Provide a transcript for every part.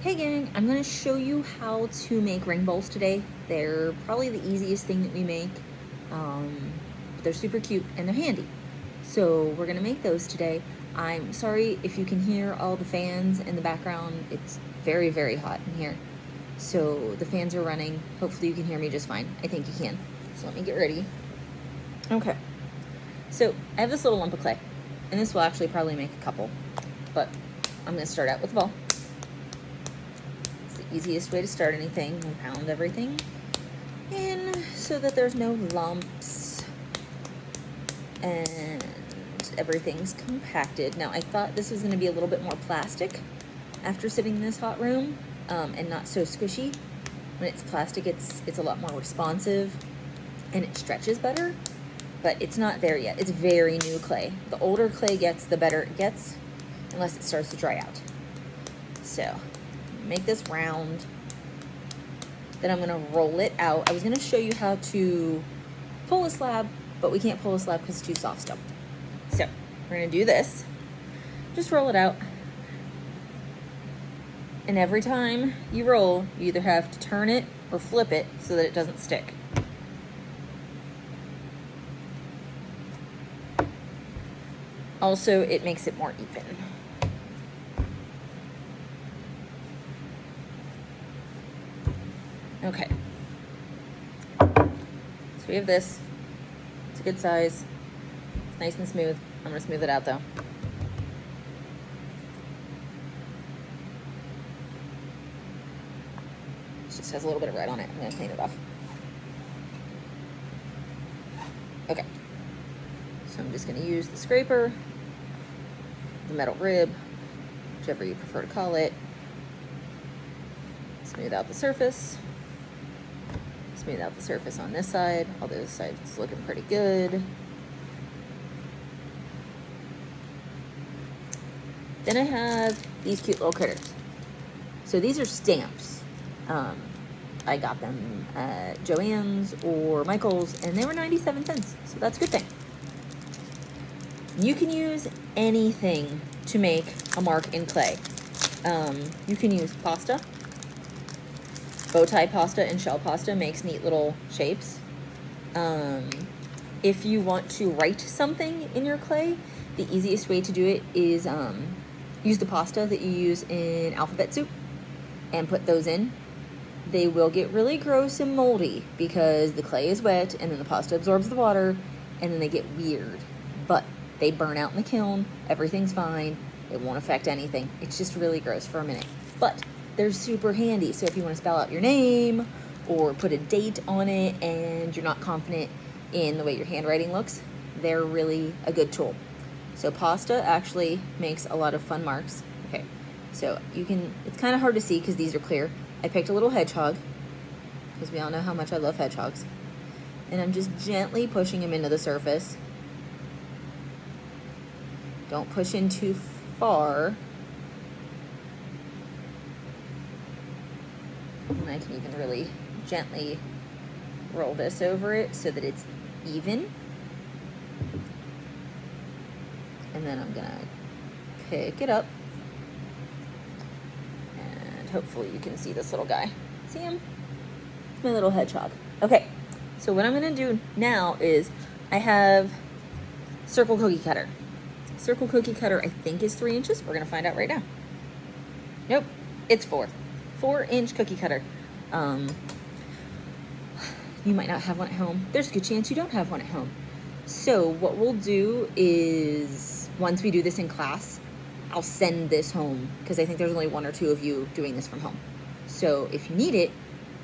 Hey gang, I'm going to show you how to make ring bowls today. They're probably the easiest thing that we make. They're super cute and they're handy. So we're going to make those today. I'm sorry if you can hear all the fans in the background. It's very, very hot in here. So the fans are running. Hopefully you can hear me just fine. I think you can. So let me get ready. Okay. So I have this little lump of clay. And this will actually probably make a couple. But I'm going to start out with a ball. Easiest way to start anything. We'll pound everything in so that there's no lumps and everything's compacted. Now I thought this was going to be a little bit more plastic after sitting in this hot room and not so squishy. When it's plastic, it's a lot more responsive and it stretches better, but it's not there yet. It's very new clay. The older clay gets, the better it gets, unless it starts to dry out. So make this round. Then I'm gonna roll it out. I was gonna show you how to pull a slab, but we can't pull a slab because it's too soft still. So we're gonna do this. Just roll it out. And every time you roll, you either have to turn it or flip it so that it doesn't stick. Also, it makes it more even. Okay, so we have this. It's a good size. It's nice and smooth. I'm gonna smooth it out though. It just has a little bit of red on it. I'm gonna clean it off. Okay, so I'm just gonna use the scraper, the metal rib, whichever you prefer to call it. Smooth out the surface. Smooth out the surface on this side, although this side's looking pretty good. Then I have these cute little critters. So these are stamps. I got them at Joann's or Michael's, and they were 97 cents, so that's a good thing. You can use anything to make a mark in clay. You can use pasta. Bow tie pasta and shell pasta makes neat little shapes. If you want to write something in your clay, the easiest way to do it is use the pasta that you use in alphabet soup and put those in. They will get really gross and moldy because the clay is wet and then the pasta absorbs the water and then they get weird. But they burn out in the kiln, everything's fine, it won't affect anything. It's just really gross for a minute. But they're super handy, so if you want to spell out your name or put a date on it and you're not confident in the way your handwriting looks, they're really a good tool. So pasta actually makes a lot of fun marks. Okay, so you can, it's kind of hard to see because these are clear. I picked a little hedgehog because we all know how much I love hedgehogs. And I'm just gently pushing him into the surface. Don't push in too far. And I can even really gently roll this over it so that it's even. And then I'm gonna pick it up. And hopefully you can see this little guy. See him? It's my little hedgehog. Okay, so what I'm gonna do now is I have circle cookie cutter. Circle cookie cutter I think is 3 inches. We're gonna find out right now. Nope, it's 4. 4-inch cookie cutter. You might not have one at home. There's a good chance you don't have one at home. So what we'll do is, once we do this in class, I'll send this home because I think there's only 1 or 2 of you doing this from home. So if you need it,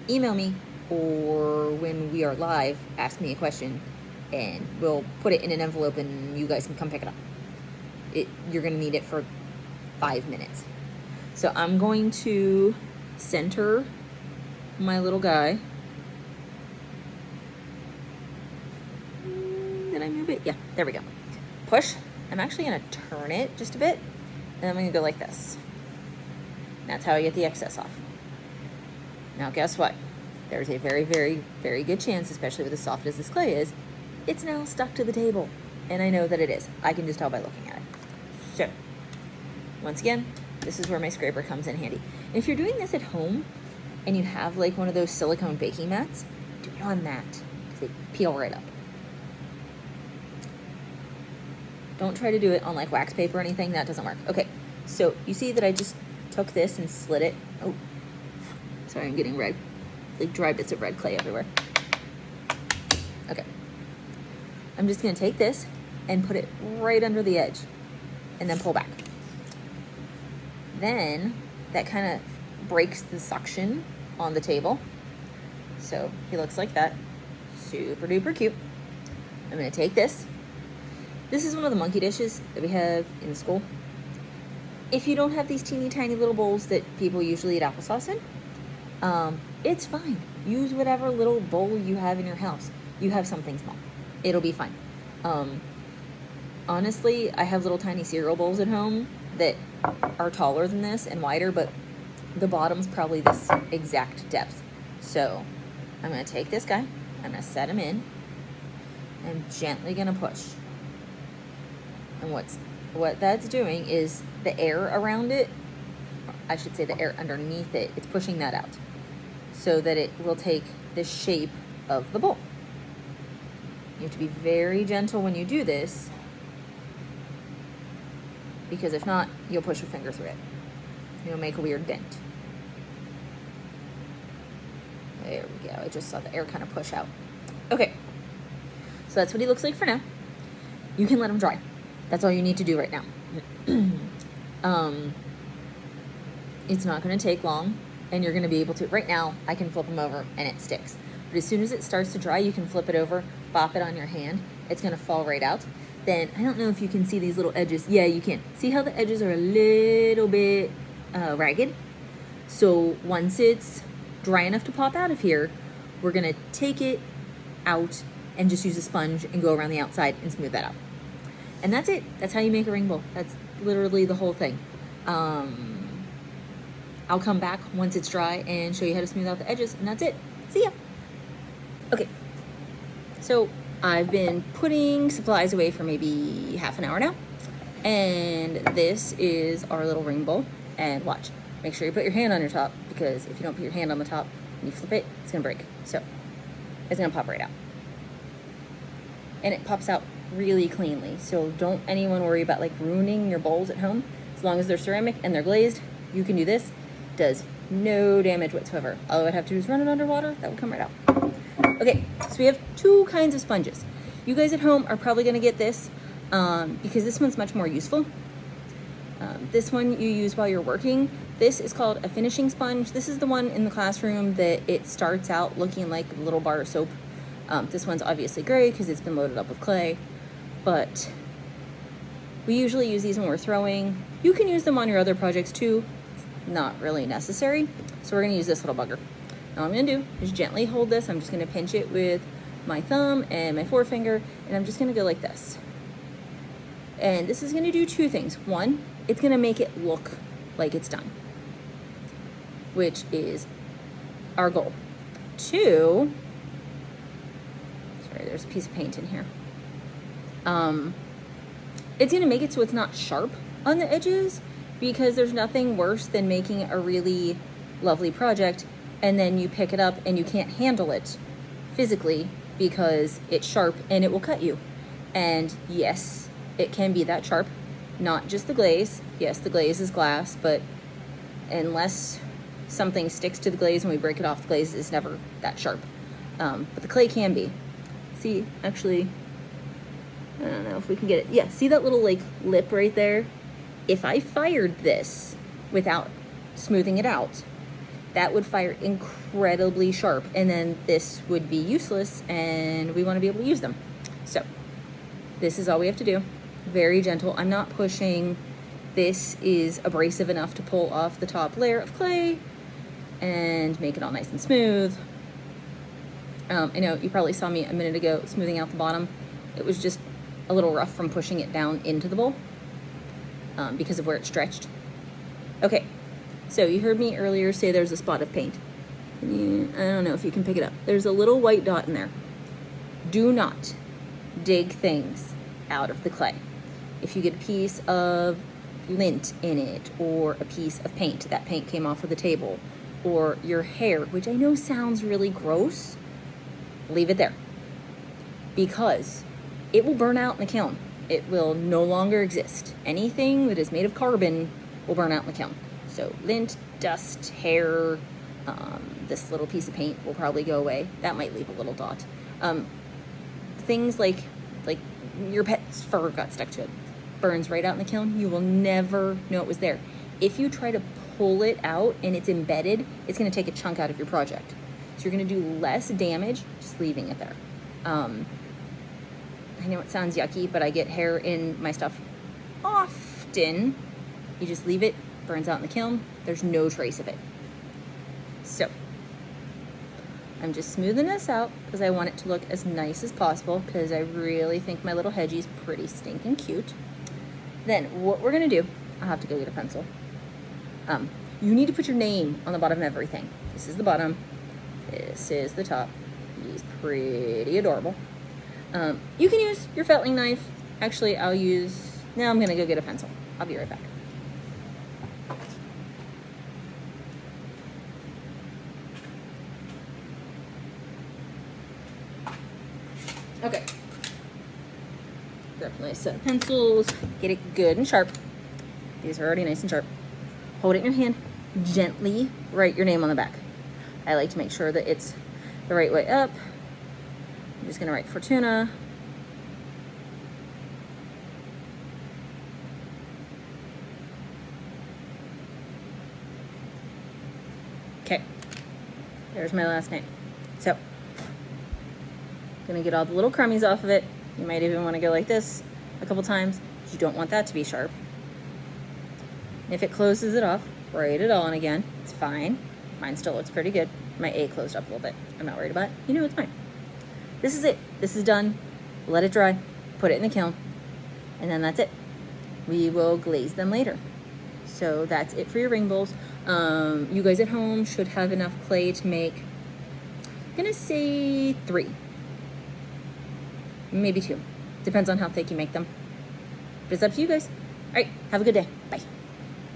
email me, or when we are live, ask me a question and we'll put it in an envelope and you guys can come pick it up. You're gonna need it for 5 minutes. So I'm going to center my little guy. Did I move it? Yeah, there we go. Push. I'm actually gonna turn it just a bit, and I'm gonna go like this. That's how I get the excess off. Now guess what? There's a very, very, very good chance, especially with as soft as this clay is, it's now stuck to the table. And I know that it is. I can just tell by looking at it. So, once again, this is where my scraper comes in handy. And if you're doing this at home and you have like one of those silicone baking mats, do it on that because they peel right up. Don't try to do it on like wax paper or anything. That doesn't work. Okay, so you see that I just took this and slid it. Oh, sorry, I'm getting red, like dry bits of red clay everywhere. Okay, I'm just gonna take this and put it right under the edge and then pull back. Then that kind of breaks the suction on the table. So he looks like that. Super duper cute. I'm gonna take this. This is one of the monkey dishes that we have in school. If you don't have these teeny tiny little bowls that people usually eat applesauce in, it's fine. Use whatever little bowl you have in your house. You have something small. It'll be fine. Honestly, I have little tiny cereal bowls at home that are taller than this and wider, but the bottom's probably this exact depth. So I'm gonna take this guy, I'm gonna set him in, I'm gently gonna push. And what that's doing is the air around it, I should say the air underneath it, it's pushing that out so that it will take the shape of the bowl. You have to be very gentle when you do this, because if not, you'll push your finger through it. You'll make a weird dent. There we go. I just saw the air kind of push out. Okay, so that's what he looks like for now. You can let him dry. That's all you need to do right now. It's not going to take long, and you're going to be able to. Right now, I can flip him over, and it sticks. But as soon as it starts to dry, you can flip it over, bop it on your hand. It's going to fall right out. Then, I don't know if you can see these little edges. Yeah, you can. See how the edges are a little bit ragged? So once it's dry enough to pop out of here, we're going to take it out and just use a sponge and go around the outside and smooth that out. And that's it. That's how you make a ring bowl. That's literally the whole thing. I'll come back once it's dry and show you how to smooth out the edges, and that's it. See ya. Okay, so I've been putting supplies away for maybe half an hour now, and this is our little ring bowl. And watch, make sure you put your hand on your top, because if you don't put your hand on the top and you flip it, it's gonna break. So it's gonna pop right out, and it pops out really cleanly. So don't anyone worry about like ruining your bowls at home. As long as they're ceramic and they're glazed, you can do this. Does no damage whatsoever. All I would have to do is run it underwater. That would come right out. Okay, so we have two kinds of sponges. You guys at home are probably gonna get this because this one's much more useful. This one you use while you're working. This is called a finishing sponge. This is the one in the classroom that it starts out looking like a little bar of soap. This one's obviously gray because it's been loaded up with clay, but we usually use these when we're throwing. You can use them on your other projects too. It's not really necessary. So we're gonna use this little bugger. All I'm gonna do is gently hold this. I'm just gonna pinch it with my thumb and my forefinger, and I'm just gonna go like this. And this is gonna do two things. One, it's gonna make it look like it's done, which is our goal. Two, sorry, there's a piece of paint in here. It's gonna make it so it's not sharp on the edges, because there's nothing worse than making a really lovely project and then you pick it up and you can't handle it physically because it's sharp and it will cut you. And yes, it can be that sharp, not just the glaze. Yes, the glaze is glass, but unless something sticks to the glaze and we break it off, the glaze is never that sharp. But the clay can be. See, actually, I don't know if we can get it. Yeah, see that little like lip right there? If I fired this without smoothing it out, that would fire incredibly sharp, and then this would be useless, and we want to be able to use them. So this is all we have to do. Very gentle. I'm not pushing. This is abrasive enough to pull off the top layer of clay and make it all nice and smooth. I know you probably saw me a minute ago smoothing out the bottom. It was just a little rough from pushing it down into the bowl because of where it stretched. Okay, so you heard me earlier say there's a spot of paint. I don't know if you can pick it up. There's a little white dot in there. Do not dig things out of the clay. If you get a piece of lint in it, or a piece of paint. That paint came off of the table, or your hair, which I know sounds really gross, leave it there. Because it will burn out in the kiln. It will no longer exist. Anything that is made of carbon will burn out in the kiln. So lint, dust, hair, this little piece of paint will probably go away. That might leave a little dot. Things like your pet's fur got stuck to it. Burns right out in the kiln. You will never know it was there. If you try to pull it out and it's embedded, it's going to take a chunk out of your project. So you're going to do less damage just leaving it there. I know it sounds yucky, but I get hair in my stuff often. You just leave it, burns out in the kiln. There's no trace of it. So I'm just smoothing this out because I want it to look as nice as possible, because I really think my little hedgie's pretty stinking cute. Then what we're gonna do, I'll have to go get a pencil. You need to put your name on the bottom of everything. This is the bottom, this is the top. He's pretty adorable. You can use your fettling knife. Actually, now I'm gonna go get a pencil. I'll be right back. Okay. Grab a nice set of pencils, get it good and sharp. These are already nice and sharp. Hold it in your hand, gently write your name on the back. I like to make sure that it's the right way up. I'm just gonna write Fortuna. Okay, there's my last name. So, gonna get all the little crummies off of it. You might even wanna go like this a couple times. You don't want that to be sharp. If it closes it off, write it all in again. It's fine. Mine still looks pretty good. My A closed up a little bit. I'm not worried about it. You know, it's fine. This is it. This is done. Let it dry. Put it in the kiln. And then that's it. We will glaze them later. So that's it for your ring bowls. You guys at home should have enough clay to make, I'm gonna say 3. Maybe 2. Depends on how thick you make them. But it's up to you guys. All right, have a good day. Bye.